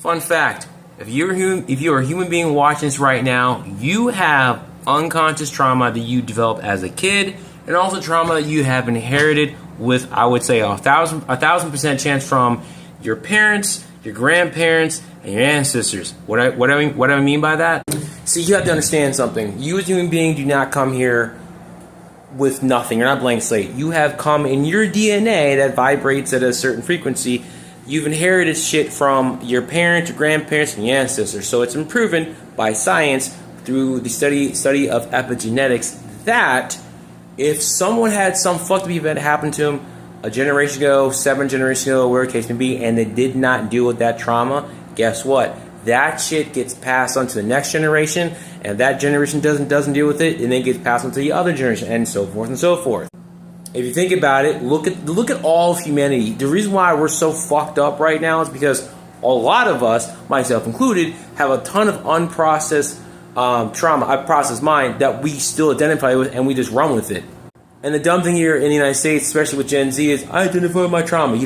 Fun fact, if you're a human being watching this right now, you have unconscious trauma that you developed as a kid, and also trauma that you have inherited with, I would say, a thousand percent chance from your parents, your grandparents, and your ancestors. What I mean by that? See, you have to understand something. You as a human being do not come here with nothing. You're not blank slate. You have come in your DNA that vibrates at a certain frequency. You've inherited shit from your parents, your grandparents, and your ancestors. So it's been proven by science through the study of epigenetics that if someone had some fucked up event happen to them a generation ago, 7 generations ago, whatever the case may be, and they did not deal with that trauma, guess what? That shit gets passed on to the next generation, and if that generation doesn't deal with it, and then it gets passed on to the other generation, and so forth and so forth. If you think about it, look at all of humanity. The reason why we're so fucked up right now is because a lot of us, myself included, have a ton of unprocessed trauma. I process mine that we still identify with, and we just run with it. And the dumb thing here in the United States, especially with Gen Z, is I identify with my trauma.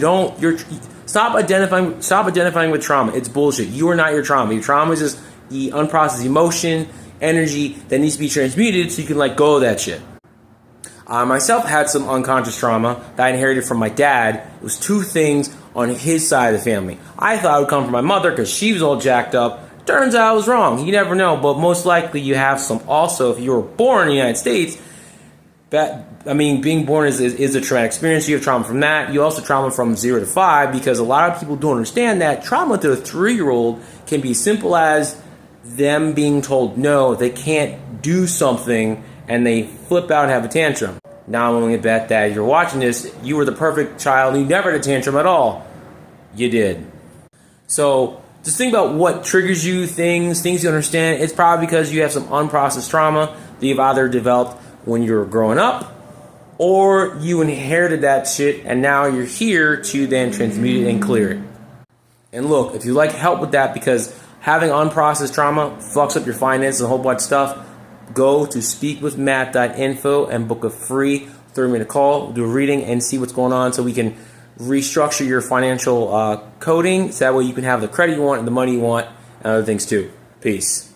Stop identifying with trauma. It's bullshit. You are not your trauma. Your trauma is just the unprocessed emotion, energy that needs to be transmuted so you can let go of that shit. I myself had some unconscious trauma that I inherited from my dad. It was 2 things on his side of the family. I thought it would come from my mother because she was all jacked up. Turns out I was wrong. You never know, but most likely you have some also. If you were born in the United States, being born is a traumatic experience. You have trauma from that. You also trauma from 0 to 5 because a lot of people don't understand that trauma to a 3-year-old can be simple as them being told no, they can't do something, and they flip out and have a tantrum. Now I'm willing to bet that if you're watching this, you were the perfect child and you never had a tantrum at all. You did. So just think about what triggers you, things you understand. It's probably because you have some unprocessed trauma that you've either developed when you were growing up, or you inherited that shit and now you're here to then transmute it and clear it. And look, if you'd like help with that, because having unprocessed trauma fucks up your finances and a whole bunch of stuff, go to speakwithmatt.info and book a free 30-minute call, do a reading, and see what's going on so we can restructure your financial coding so that way you can have the credit you want and the money you want and other things too. Peace.